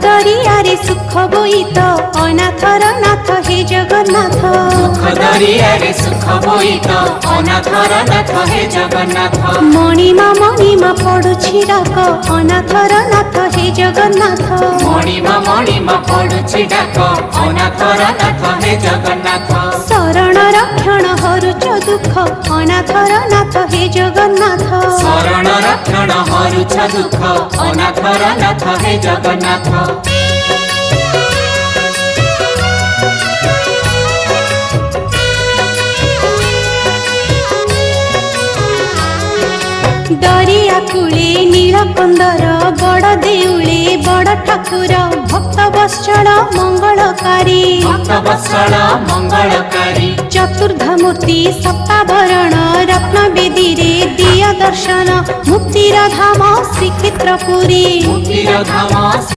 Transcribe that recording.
दरियारे सुख बोईत अनाथर नाथ हे जगन्नाथ दुख दरियारे सुख बोईत अनाथर नाथ हे जगन्नाथ मणिमा पडुछि डाक अनाथर नाथ हे जगन्नाथ मणिमा पडुछि डाक अनाथर नाथ हे जगन्नाथ शरण रक्षण हरुच दुख अनाथर नाथ हे जगन्नाथ शरण रक्षण हरुछ दुख अनाथर नाथ हे जगन्नाथ दरिया कूले नीलकंदर बड़ देउले बड़ ठाकुर भक्त वत्सल मंगलकारी भक्त वत्सल मंगलकारी चतुर्धमूर्ति सप्ताभरण रत्न बेदी रे दिय दर्शन मुक्तिर धाम श्रीक्षेत्रपुरी मुक्तिर धाम